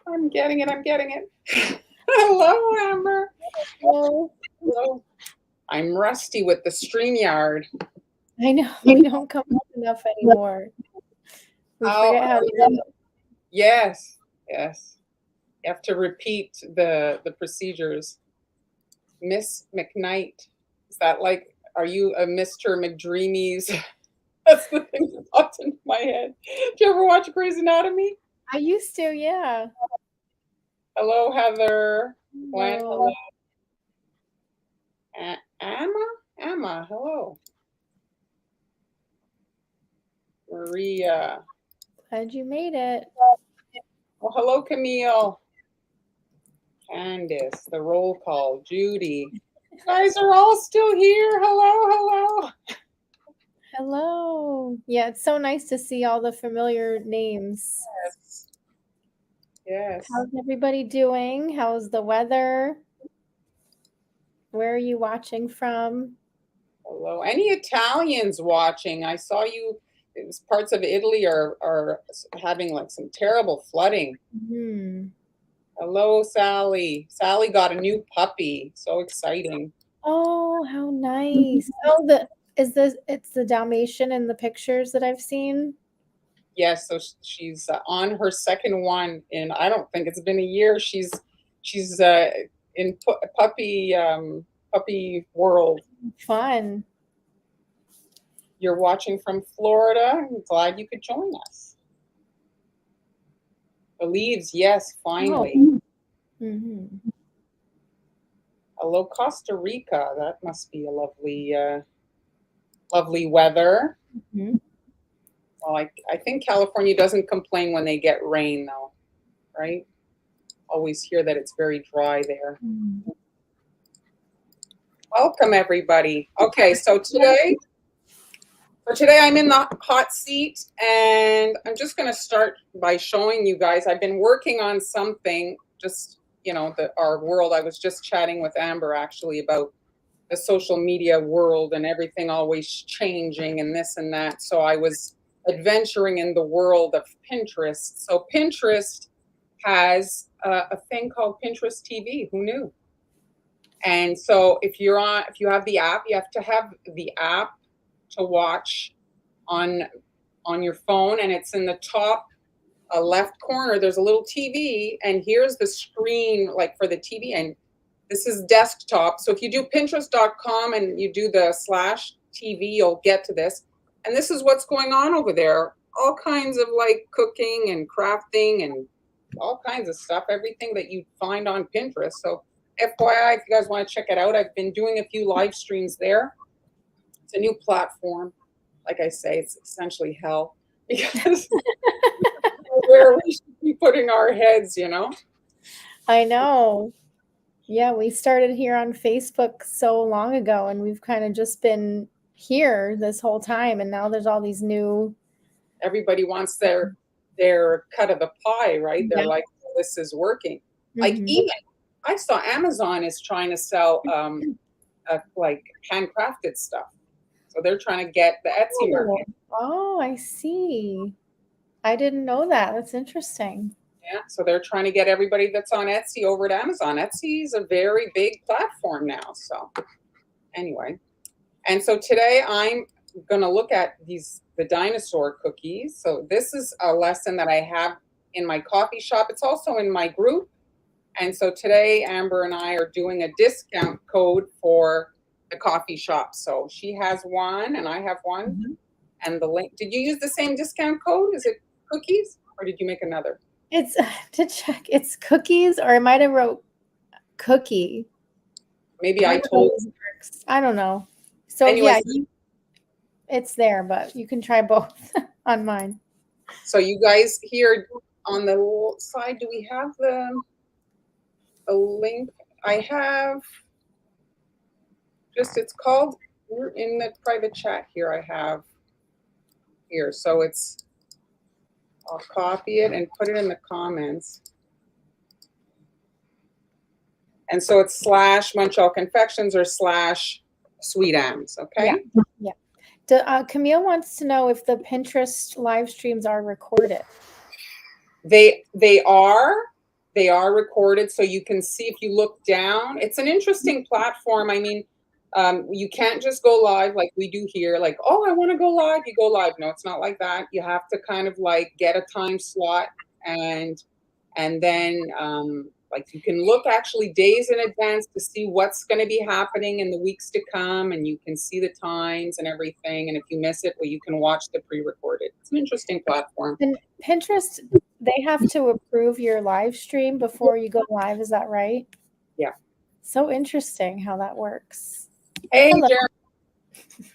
I'm getting it. I'm getting it. Hello, Amber. Hello. Hello. I'm rusty with the StreamYard. I know we don't come up enough anymore. We forget how to do it. Yes, yes. You have to repeat the procedures. Miss McKnight. Is that like, are you a Mr. McDreamy's? That's the thing that popped into my head. Did you ever watch Grey's Anatomy? I used to, yeah. Hello, Heather. Gwen, hello. Emma, hello. Maria. Glad you made it. Well, hello, Camille. Candace, the roll call. Judy. You guys are all still here. Hello. Hello. Yeah, it's so nice to see all the familiar names. Yes. How's everybody doing? How's the weather? Where are you watching from? Hello. Any Italians watching? I saw you. Parts of Italy are having like some terrible flooding. Hello, Sally. Sally got a new puppy. So exciting. Oh, how nice. Oh, it's the Dalmatian in the pictures that I've seen. Yes, so she's on her second one in, I don't think it's been a year. She's in puppy world. Fun. You're watching from Florida. I'm glad you could join us. The leaves, yes, finally. Oh. Mm-hmm. Hello, Costa Rica. That must be a lovely weather. Mm-hmm. Well, I think California doesn't complain when they get rain, though, right? Always hear that it's very dry there. Mm-hmm. Welcome, everybody. Okay, so today I'm in the hot seat, and I'm just going to start by showing you guys. I've been working on something, just, our world. I was just chatting with Amber, actually, about the social media world and everything always changing and this and that. So I was adventuring in the world of Pinterest. So Pinterest has a thing called Pinterest TV. Who knew? And so if you have the app, you have to have the app to watch on your phone, and it's in the top left corner. There's a little TV, and here's the screen like for the TV, and this is desktop. So if you do Pinterest.com and you do the /TV, you'll get to this. And this is what's going on over there. All kinds of like cooking and crafting and all kinds of stuff, everything that you find on Pinterest. So FYI, if you guys want to check it out, I've been doing a few live streams there. It's a new platform. Like I say, it's essentially hell because where we should be putting our heads, I know. Yeah, we started here on Facebook so long ago, and we've kind of just been here this whole time, and now there's all these new. Everybody wants their cut of the pie, right? They're like, oh, this is working. Mm-hmm. Like even I saw Amazon is trying to sell like handcrafted stuff, so they're trying to get the Etsy market. Oh, I see. I didn't know that. That's interesting. Yeah, so they're trying to get everybody that's on Etsy over to Amazon. Etsy is a very big platform now. So anyway, and so today I'm going to look at the Dinosaur cookies. So this is a lesson that I have in my coffee shop. It's also in my group. And so today Amber and I are doing a discount code for the coffee shop. So she has one and I have one. Mm-hmm. And the link, did you use the same discount code? Is it cookies or did you make another? It's to check. It's cookies, or I might have wrote cookie. Maybe I told. I don't know. So anyways, yeah, it's there, but you can try both on mine. So you guys here on the side, do we have the link? I have it's called in the private chat here. I have here, so it's. I'll copy it and put it in the comments. And so it's /Montreal Confections or /SweetAmbs, okay? Yeah. Camille wants to know if the Pinterest live streams are recorded. They are, They are recorded, so you can see if you look down. It's an interesting platform. I mean, you can't just go live like we do here, like, oh, I want to go live, you go live. No, it's not like that. You have to kind of like get a time slot, and then like you can look actually days in advance to see what's going to be happening in the weeks to come, and you can see the times and everything. And if you miss it, well, you can watch the pre-recorded. It's an interesting platform. And Pinterest, they have to approve your live stream before you go live. Is that right? Yeah. So interesting how that works. Hey, Hello. Jeremy.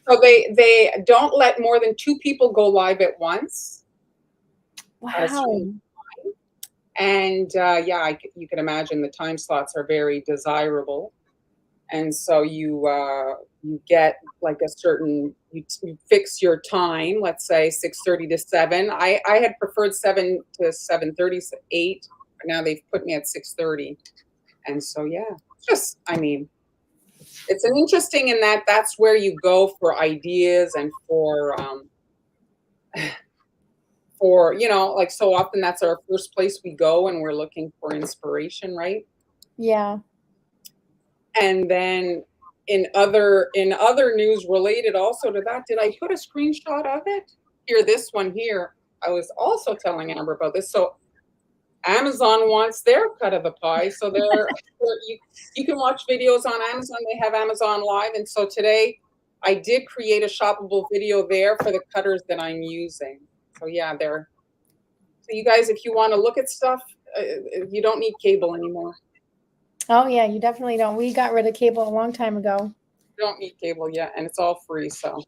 So they don't let more than 2 people go live at once. Wow. And yeah, you can imagine the time slots are very desirable. And so you get like a certain, you fix your time, let's say 6:30 to 7. I had preferred 7 to 7:30, 8, but now they've put me at 6:30. And so, yeah, just, I mean, it's an interesting in that that's where you go for ideas and for, you know, like so often that's our first place we go and we're looking for inspiration, right? Yeah. And then in other news related also to that, did I put a screenshot of it? Here, this one here. I was also telling Amber about this. So Amazon wants their cut of the pie. So you can watch videos on Amazon. They have Amazon Live. And so today I did create a shoppable video there for the cutters that I'm using. So yeah, so you guys, if you want to look at stuff, you don't need cable anymore. Oh yeah, you definitely don't. We got rid of cable a long time ago. You don't need cable yet, and it's all free. So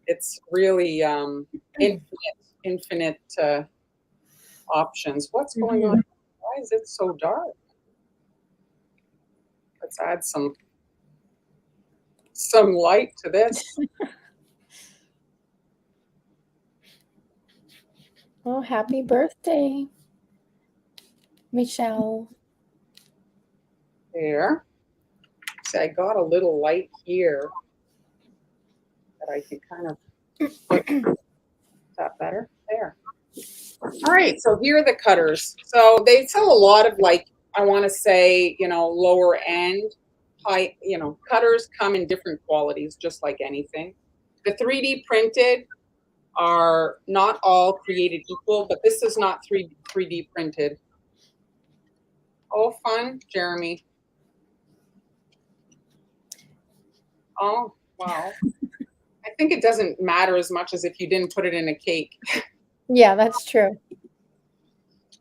it's really infinite options. What's going on? Why is it so dark? Let's add some light to this. Oh, happy birthday, Michelle. There. See, I got a little light here that I can kind of. Is that better? There. All right, so here are the cutters. So they sell a lot of, like, I want to say, you know, lower end, high, you know, cutters come in different qualities, just like anything. The 3D printed are not all created equal, but this is not 3D printed. Oh, fun, Jeremy. Oh, wow. I think it doesn't matter as much as if you didn't put it in a cake. Yeah, that's true.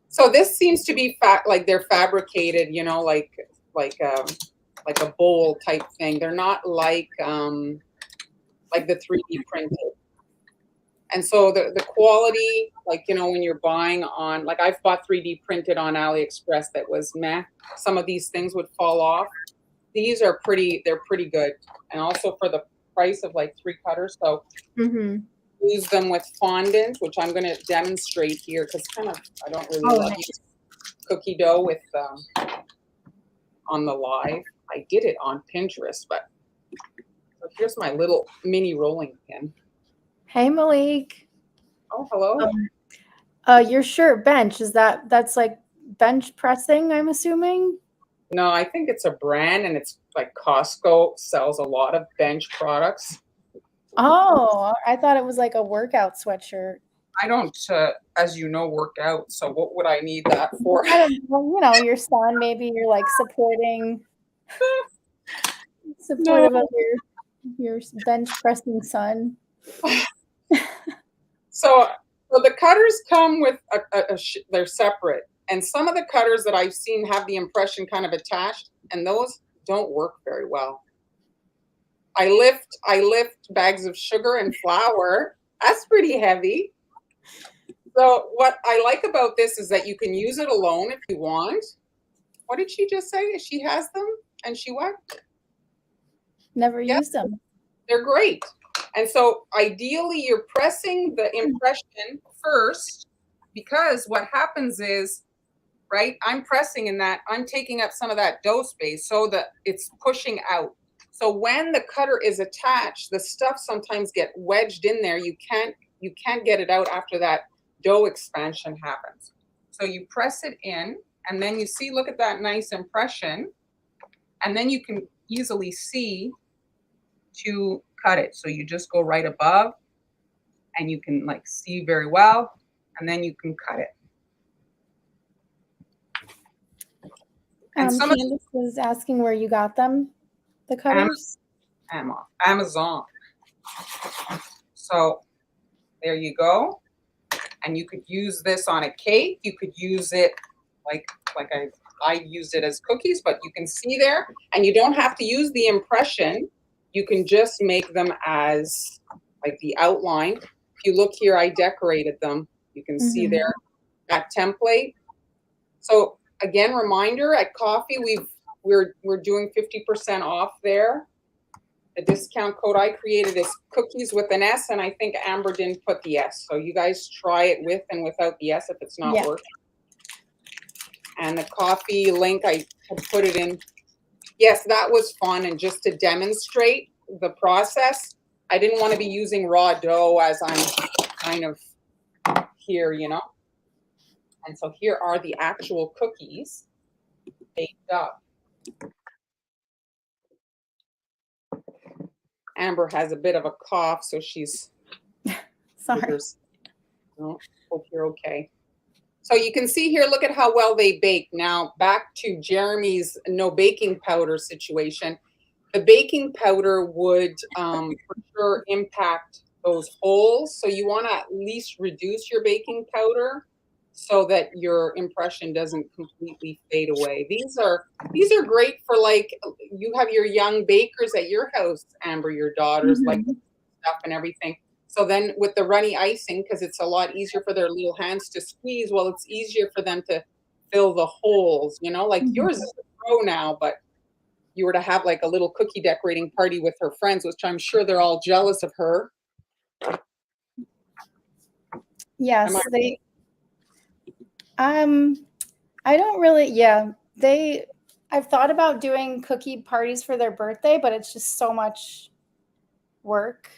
So this seems to be like they're fabricated, you know, like a bowl type thing. They're not like the 3D printed. And so the quality, like, you know, when you're buying on, like I've bought 3D printed on AliExpress that was meh. Some of these things would fall off. These are they're pretty good. And also for the price of like 3 cutters. So use them with fondant, which I'm going to demonstrate here because kind of I don't really love cookie dough with on the live. I did it on Pinterest, but so here's my little mini rolling pin. Hey, Malik. Oh, hello. Your shirt bench, that's like bench pressing, I'm assuming? No, I think it's a brand, and it's like Costco sells a lot of bench products. Oh, I thought it was like a workout sweatshirt. I don't, as you know, work out. So what would I need that for? I don't know, you know, your son, maybe you're like supportive of your bench pressing son. So the cutters come with they're separate. And some of the cutters that I've seen have the impression kind of attached, and those don't work very well. I lift bags of sugar and flour. That's pretty heavy. So what I like about this is that you can use it alone if you want. What did she just say? She has them, and she what? Never used them. They're great. And so ideally you're pressing the impression first, because what happens is, right, I'm pressing in that, I'm taking up some of that dough space so that it's pushing out. So when the cutter is attached, the stuff sometimes get wedged in there. You can't get it out after that dough expansion happens. So you press it in, and then you see, look at that nice impression. And then you can easily see to cut it. So you just go right above, and you can like see very well, and then you can cut it. And Candace was asking where you got them, the cutters? Amazon. So there you go. And you could use this on a cake. You could use it like I used it as cookies, but you can see there, and you don't have to use the impression. You can just make them as like the outline. If you look here, I decorated them. You can see there that template. So again, reminder, at coffee, we're doing 50% off there. The discount code I created is cookies with an S, and I think Amber didn't put the S. So you guys try it with and without the S if it's not working. And the coffee link, I had put it in. Yes, that was fun. And just to demonstrate the process, I didn't want to be using raw dough as I'm kind of here, you know. And so here are the actual cookies baked up. Amber has a bit of a cough, so she's sorry. Oh, hope you're okay. So you can see here, look at how well they bake. Now back to Jeremy's no baking powder situation. The baking powder would for sure impact those holes. So you want to at least reduce your baking powder so that your impression doesn't completely fade away. These are great for, like, you have your young bakers at your house, Amber, your daughters like stuff and everything. So then with the runny icing, because it's a lot easier for their little hands to squeeze, well, it's easier for them to fill the holes, you know, like yours is a pro now, but you were to have like a little cookie decorating party with her friends, which I'm sure they're all jealous of her. Yes, I don't really, I've thought about doing cookie parties for their birthday, but it's just so much work.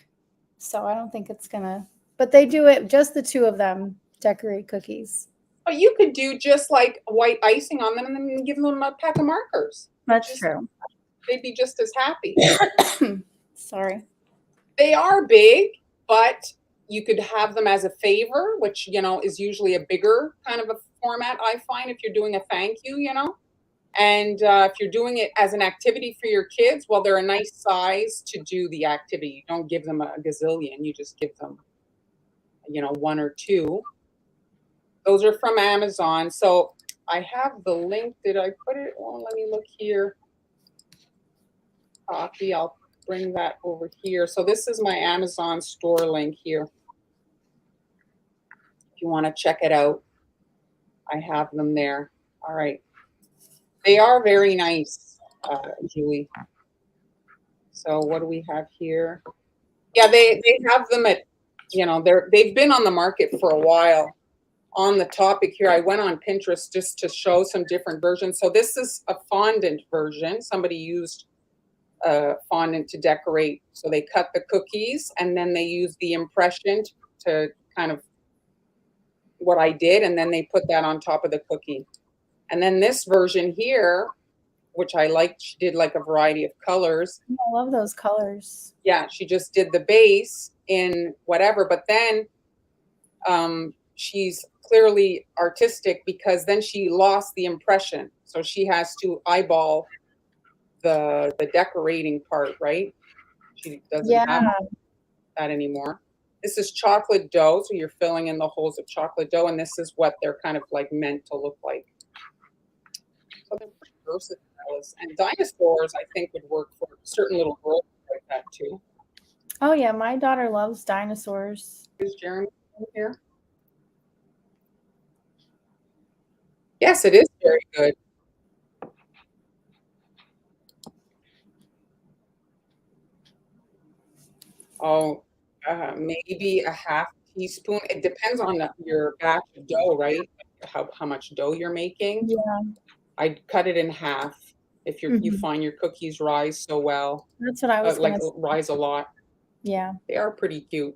So I don't think it's gonna, but they do it, just the two of them decorate cookies. But you could do just like white icing on them and then give them a pack of markers. That's true. They'd be just as happy. Sorry. They are big, but you could have them as a favor, which, you know, is usually a bigger kind of a format, I find, if you're doing a thank you, you know. And if you're doing it as an activity for your kids, well, they're a nice size to do the activity. You don't give them a gazillion. You just give them, you know, one or two. Those are from Amazon. So I have the link. Did I put it? Oh, let me look here. Copy. I'll bring that over here. So this is my Amazon store link here. If you want to check it out, I have them there. All right. They are very nice, Julie. So what do we have here? Yeah, they have them at, you know, they've been on the market for a while. On the topic here, I went on Pinterest just to show some different versions. So this is a fondant version. Somebody used fondant to decorate. So they cut the cookies and then they used the impression to kind of what I did, and then they put that on top of the cookie. And then this version here, which I liked, she did like a variety of colors. I love those colors. Yeah, she just did the base in whatever, but then she's clearly artistic because then she lost the impression. So she has to eyeball the decorating part, right? She doesn't have that anymore. This is chocolate dough, so you're filling in the holes of chocolate dough, and this is what they're kind of like meant to look like. So they're pretty versatile. And dinosaurs, I think, would work for certain little girls like that too. Oh yeah, my daughter loves dinosaurs. Is Jeremy here? Yes, it is very good. Oh, maybe a half teaspoon. It depends on your batch of dough, right? How much dough you're making. Yeah. I'd cut it in half if you find your cookies rise so well. That's what I was like rise a lot. Yeah. They are pretty cute.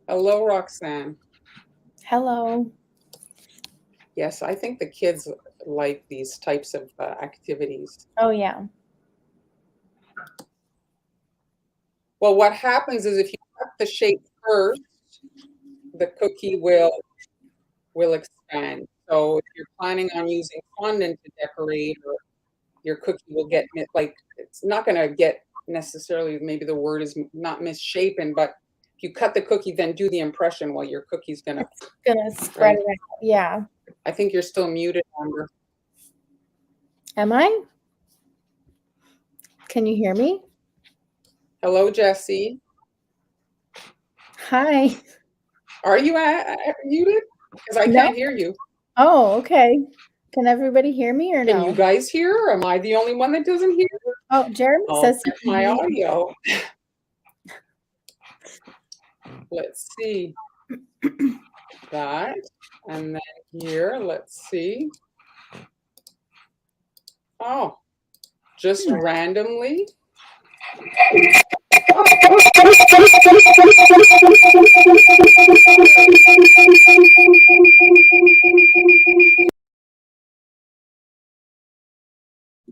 Hello, Roxanne. Hello. Yes, I think the kids like these types of activities. Oh yeah. Well, what happens is if you cut the shape first, the cookie will expand. So if you're planning on using fondant to decorate, or your cookie will get like, it's not going to get necessarily, maybe the word is not misshapen, but if you cut the cookie, then do the impression, while your cookie's going to, It's gonna spread it out. Yeah. I think you're still muted, Amber. Am I? Can you hear me? Hello, Jessie. Hi. Are you muted? Because I No. can't hear you. Oh, okay. Can everybody hear me or Can no? you guys hear? Or am I the only one that doesn't hear? Oh, Jeremy I'll says check my audio. Let's see that. And then here, let's see. Oh, just randomly.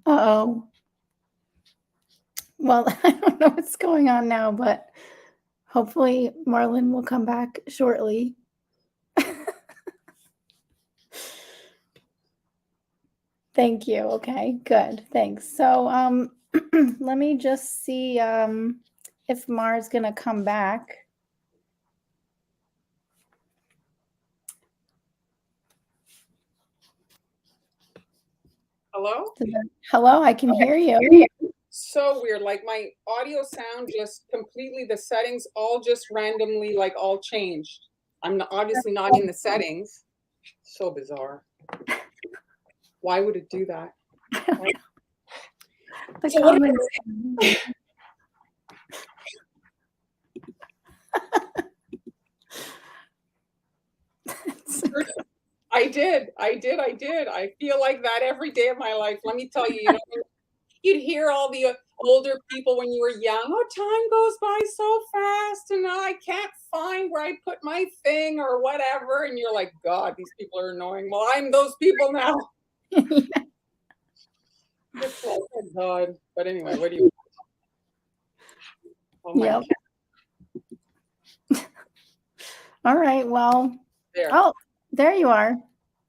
Uh-oh. Well, I don't know what's going on now, but hopefully Marlon will come back shortly. Thank you. Okay, good. Thanks. So let me just see if Mar's gonna come back. Hello? Hello, I can hear you. So weird. Like my audio sound just completely, the settings all just randomly like all changed. I'm obviously not in the settings. So bizarre. Why would it do that? The So what comments. I did. I feel like that every day of my life. Let me tell you, you know, you'd hear all the older people when you were young, oh, time goes by so fast and I can't find where I put my thing or whatever. And you're like, God, these people are annoying. Well, I'm those people now. It's like, oh, God. But anyway, what do you want? Yep. All right. Well, There. Oh, there you are.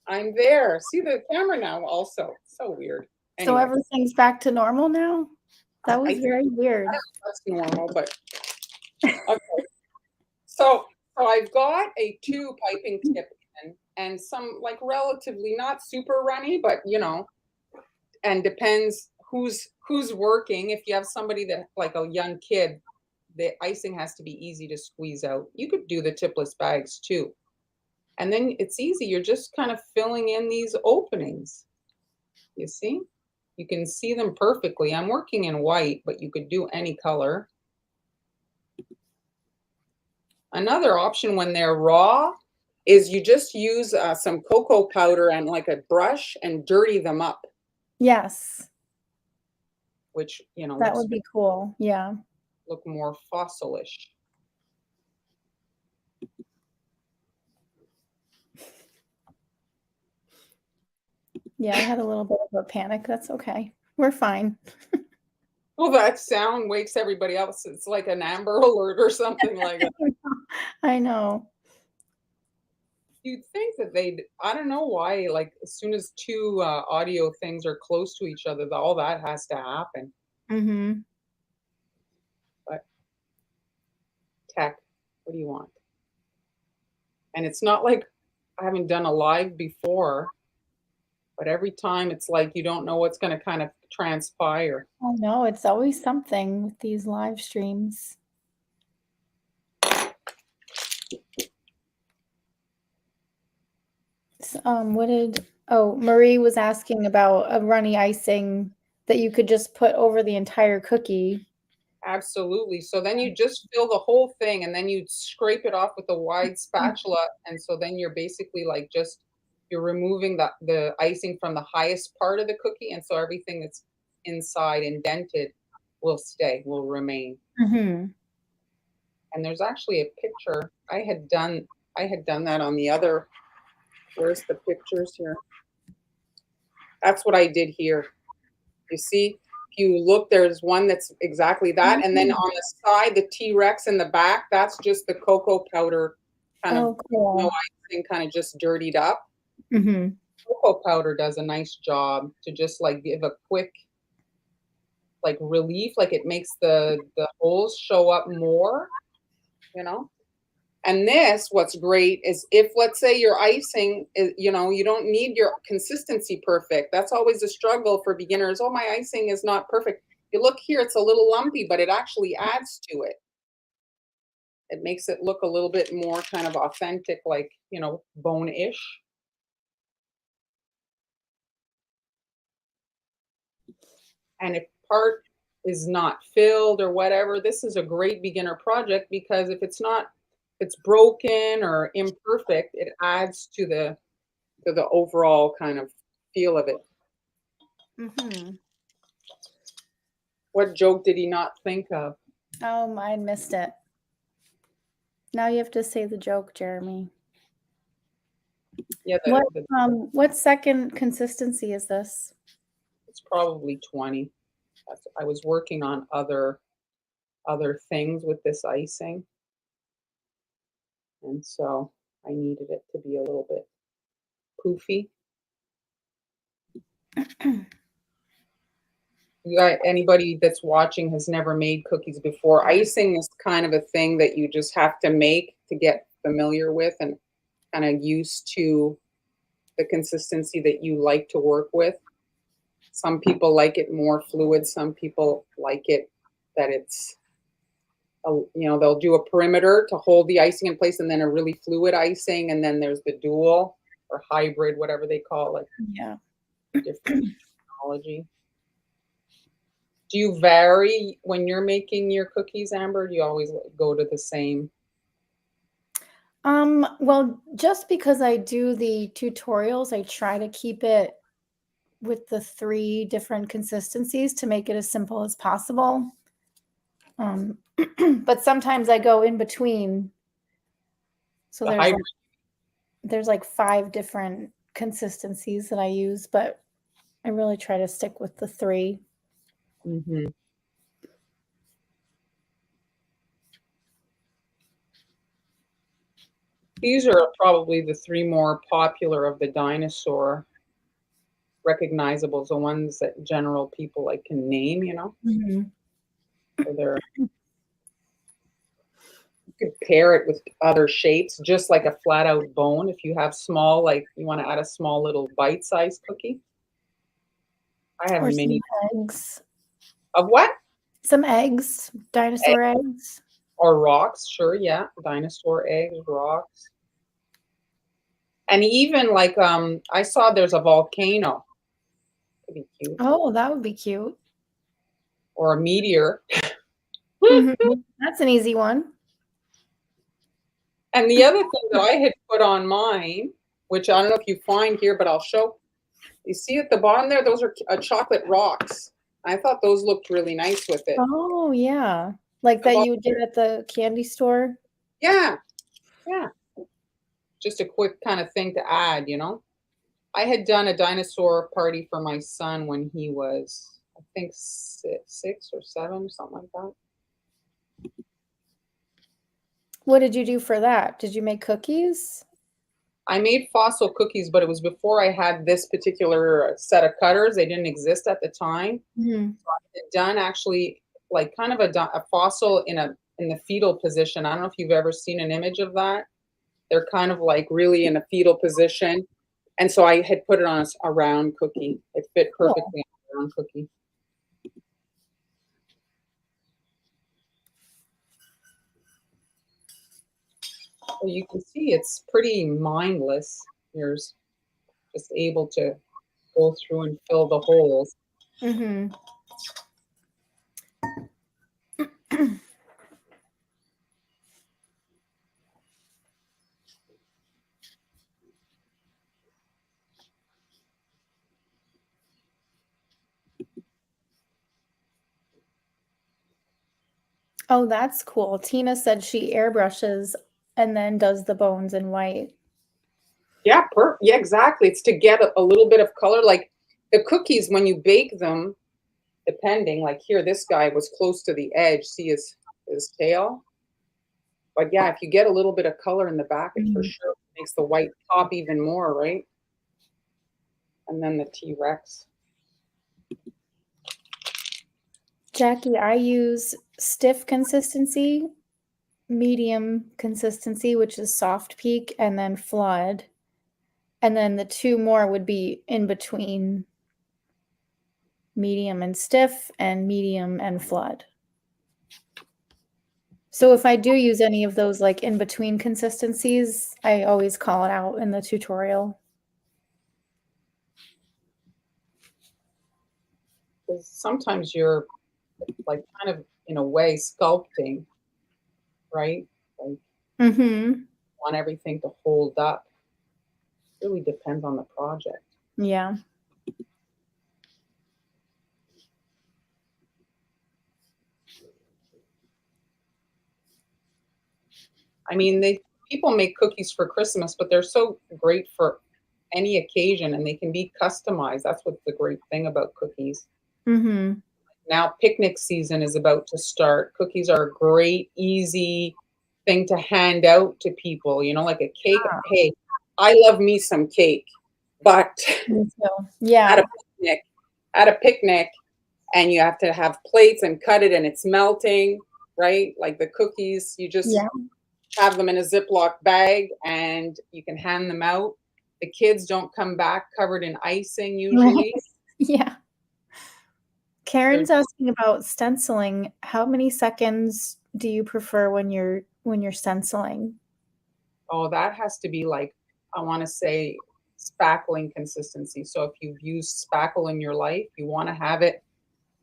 I'm there. See the camera now also. So weird. So Anyway, everything's back to normal now? That was very weird. that's normal, but okay. So I've got a 2 piping tip and some like relatively not super runny, but you know, and depends who's working. If you have somebody that like a young kid, the icing has to be easy to squeeze out. You could do the tipless bags too. And then it's easy. You're just kind of filling in these openings. You see? You can see them perfectly. I'm working in white, but you could do any color. Another option when they're raw is you just use some cocoa powder and like a brush and dirty them up. Yes. Which, you know, that would be cool. Yeah. Look more fossilish. Yeah, I had a little bit of a panic. That's okay. We're fine. Well, that sound wakes everybody else. It's like an Amber Alert or something like that. I know. You'd think that they'd, I don't know why, like as soon as 2 audio things are close to each other, all that has to happen. Mm-hmm. But tech, what do you want? And it's not like I haven't done a live before, but every time it's like you don't know what's going to kind of transpire. I know. It's always something with these live streams. Marie was asking about a runny icing that you could just put over the entire cookie. Absolutely. So then you just fill the whole thing and then you scrape it off with a wide spatula. And so then you're basically like you're removing the icing from the highest part of the cookie. And so everything that's inside indented will remain. Mm-hmm. And there's actually a picture. I had done that on the other Where's the pictures here? That's what I did here. You see, if you look, there's one that's exactly that. And then on the side, the T-Rex in the back, that's just the cocoa powder kind of, no icing, kind of just dirtied up. Mm-hmm. Cocoa powder does a nice job to just like give a quick like relief, like it makes the holes show up more, you know. And this, what's great is if, let's say, your icing is, you know, you don't need your consistency perfect. That's always a struggle for beginners. Oh, my icing is not perfect. You look here, it's a little lumpy, but it actually adds to it. It makes it look a little bit more kind of authentic, like, you know, bone-ish. And if part is not filled or whatever, this is a great beginner project because if it's not, if it's broken or imperfect, it adds to the overall kind of feel of it. Mm-hmm. What joke did he not think of? Oh, I missed it. Now you have to say the joke, Jeremy. Yeah, what second consistency is this? it's probably 20. I was working on other things with this icing, and so I needed it to be a little bit poofy. You got anybody that's watching has never made cookies before? Icing is kind of a thing that you just have to make to get familiar with and kind of used to the consistency that you like to work with. Some people like it more fluid. Some people like it that it's, you know, they'll do a perimeter to hold the icing in place and then a really fluid icing. And then there's the dual or hybrid, whatever they call it. Yeah. Different technology. Do you vary when you're making your cookies, Amber? Do you always go to the same? Well, just because I do the tutorials, I try to keep it with the 3 different consistencies to make it as simple as possible. But sometimes I go in between. So there's like 5 different consistencies that I use, but I really try to stick with the 3. Mm-hmm. These are probably the 3 more popular of the Dinosaur recognizables, the ones that general people like can name, you know. Mm-hmm. So they're, you could pair it with other shapes, just like a flat out bone. If you have small, like you want to add a small little bite-sized cookie. I have Or many. some eggs. Of what? Some eggs, dinosaur eggs. Or rocks, sure, yeah. Dinosaur eggs, rocks. And even like I saw there's a volcano. Could be cute. Oh, that would be cute. Or a meteor. Mm-hmm. That's an easy one. And the other thing that I had put on mine, which I don't know if you find here, but I'll show. You see at the bottom there, those are chocolate rocks. I thought those looked really nice with it. Oh, yeah. Like that you did at the candy store? Yeah, yeah. Just a quick kind of thing to add, you know. I had done a dinosaur party for my son when he was, I think, 6 or 7, something like that. What did you do for that? Did you make cookies? I made fossil cookies, but it was before I had this particular set of cutters. They didn't exist at the time. Mm-hmm. So I had done actually like kind of a fossil in the fetal position. I don't know if you've ever seen an image of that. They're kind of like really in a fetal position. And so I had put it on a round cookie. It fit perfectly on a round cookie. So you can see it's pretty mindless. You're just able to go through and fill the holes. Mm-hmm. Oh, that's cool. Tina said she airbrushes and then does the bones in white. Yeah, yeah, exactly. It's to get a little bit of color. Like the cookies, when you bake them, depending, like here, this guy was close to the edge. See his tail? But yeah, if you get a little bit of color in the back, it for Mhm. sure makes the white pop even more, right? And then the T-Rex. Jackie, I use stiff consistency, medium consistency, which is soft peak, and then flood. And then the two more would be in between medium and stiff and medium and flood. So if I do use any of those like in between consistencies, I always call it out in the tutorial. Because sometimes you're like kind of in a way sculpting, right? Like Mm-hmm. want everything to hold up. It really depends on the project. Yeah. I mean, people make cookies for Christmas, but they're so great for any occasion and they can be customized. That's what's the great thing about cookies. Mm-hmm. Now picnic season is about to start. Cookies are a great, easy thing to hand out to people, you know, like a cake. Hey, I love me some cake, but Me too. at Yeah. a at a picnic, and you have to have plates and cut it and it's melting, right? Like the cookies, you just Yeah. have them in a Ziploc bag and you can hand them out. The kids don't come back covered in icing Right. usually. Yeah. They're Karen's asking about stenciling. How many seconds do you prefer when you're stenciling? Oh, that has to be like, I want to say spackling consistency. So if you've used spackle in your life, you want to have it,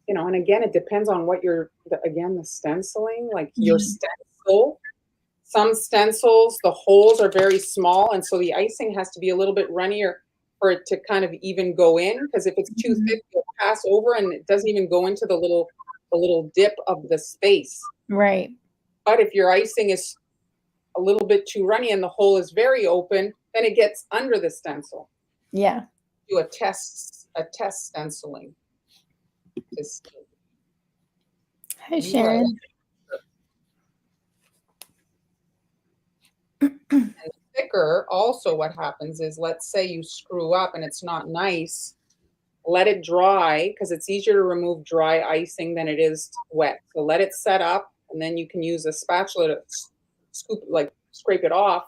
you know, and again, it depends on what again, the stenciling, like your Mhm. stencil. Some stencils, the holes are very small. And so the icing has to be a little bit runnier for it to kind of even go in. Because if it's too Mhm. thick, it'll pass over and it doesn't even go into the little dip of the space. Right. But if your icing is a little bit too runny and the hole is very open, then it gets under the stencil. Yeah. Do a test stenciling to see. Hi, You are Sharon. thicker. Also, what happens is, let's say you screw up and it's not nice. Let it dry because it's easier to remove dry icing than it is wet. So let it set up, and then you can use a spatula to scoop, like scrape it off.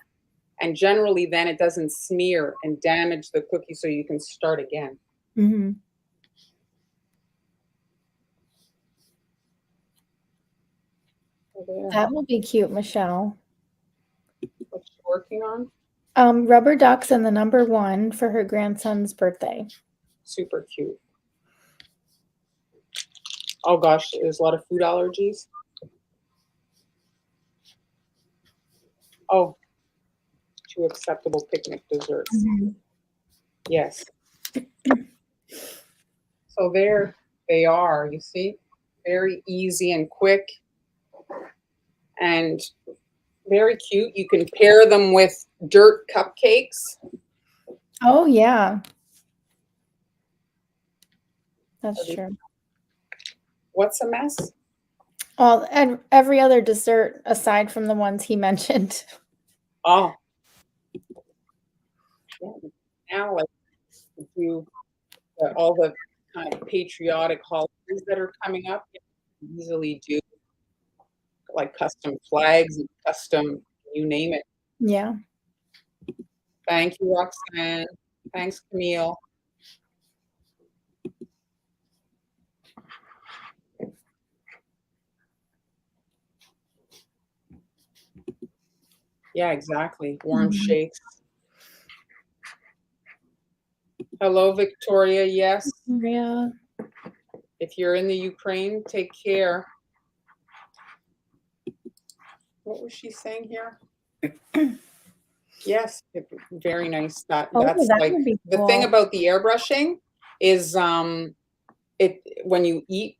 And generally, then it doesn't smear and damage the cookie, so you can start again. Mm-hmm. So there. That will be cute, Michelle. What you working on? Rubber ducks and the number 1 for her grandson's birthday. Super cute. Oh gosh, there's a lot of food allergies. Oh, 2 acceptable picnic desserts. Mm-hmm. Yes. So there they are, you see? Very easy and quick and very cute. You can pair them with dirt cupcakes. Oh, yeah. That's true. What's a mess? All and every other dessert aside from the ones he mentioned. Oh. Yeah. Now, like, do all the kind of patriotic holidays that are coming up, you can easily do like custom flags and custom, you name it. Yeah. Thank you, Roxanne. Thanks, Camille. Yeah, exactly. Warm Mhm. shakes. Hello, Victoria. Yes. Yeah. If you're in the Ukraine, take care. What was she saying here? Yes, very nice. Oh, That's that like would be the thing cool. about the airbrushing is it when you eat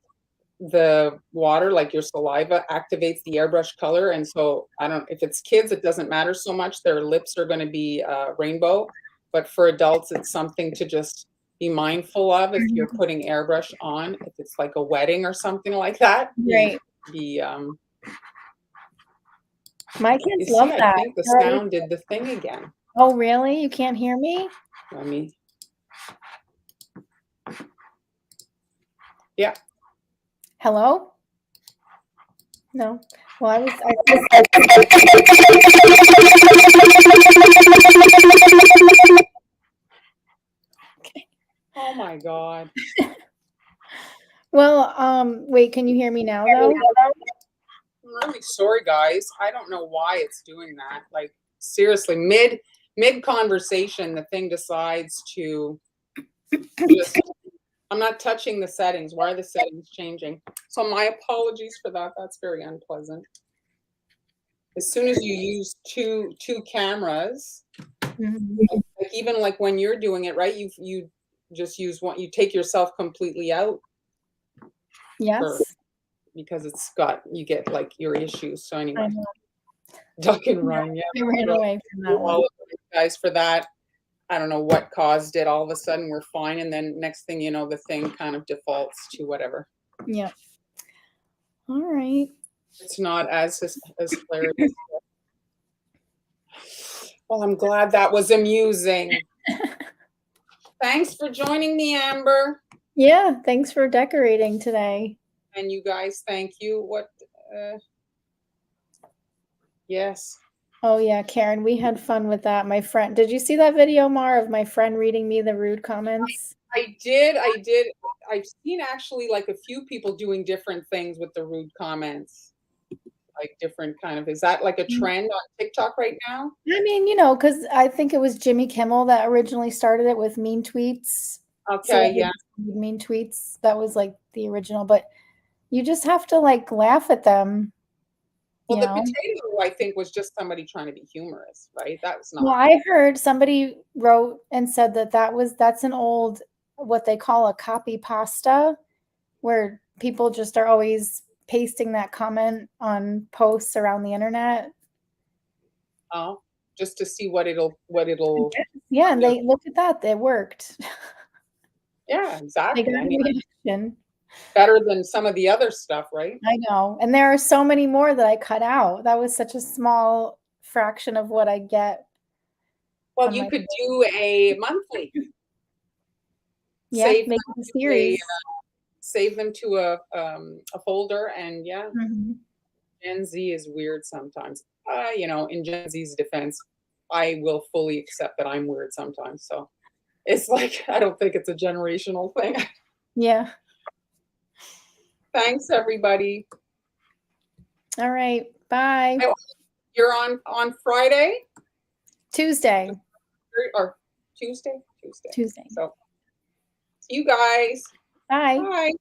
the water, like your saliva activates the airbrush color. And so I don't, if it's kids, it doesn't matter so much. Their lips are going to be rainbow. but for adults, it's something to just be mindful of if you're putting airbrush on, if it's like a wedding or something like that. Right. My You kids see, love I that. think the They're always- sound did the thing again. Oh, really? You can't hear me? Let me. Yeah. Hello? No. Well, I was. Okay. Oh my God. Well, wait, can you hear me now though? I'm really sorry, guys. I don't know why it's doing that. Like, seriously, mid conversation, the thing decides to just. I'm not touching the settings. Why are the settings changing? So my apologies for that. That's very unpleasant. As soon as you use two cameras, like even like when you're doing it, right? You just use one. You take yourself completely out. Yes. Because you get like your issues. So anyway, duck and run. Yeah, I ran away from that one. Guys, for that. I don't know what caused it. All of a sudden we're fine. And then next thing you know, the thing kind of defaults to whatever. Yeah. All right. It's not as hilarious. Well, I'm glad that was amusing. Thanks for joining me, Amber. Yeah. Thanks for decorating today. And you guys, thank you. Yes. Oh yeah, Karen, we had fun with that. My friend, did you see that video, Mar, of my friend reading me the rude comments? I did. I've seen actually like a few people doing different things with the rude comments. Like different kind of, is that like a trend on TikTok right now? I mean, because I think it was Jimmy Kimmel that originally started it with mean tweets. Okay, yeah. Mean tweets. That was like the original, but you just have to like laugh at them. Well, the potato, I think, was just somebody trying to be humorous, right? That was not. Well, I heard somebody wrote and said that's an old, what they call a copy pasta, where people just are always pasting that comment on posts around the internet. Oh, just to see what it'll. Yeah, and they look at that. It worked. Yeah, exactly. They got a reaction. Better than some of the other stuff, right? I know. And there are so many more that I cut out. That was such a small fraction of what I get. Well, you could do a monthly. Yeah, make a series. Save them to a folder, and yeah. Gen Z is weird sometimes. In Gen Z's defense, I will fully accept that I'm weird sometimes. So it's like, I don't think it's a generational thing. Yeah. Thanks, everybody. All right. Bye. You're on Friday? Tuesday. Or Tuesday? Tuesday. So, see you guys. Bye. Bye.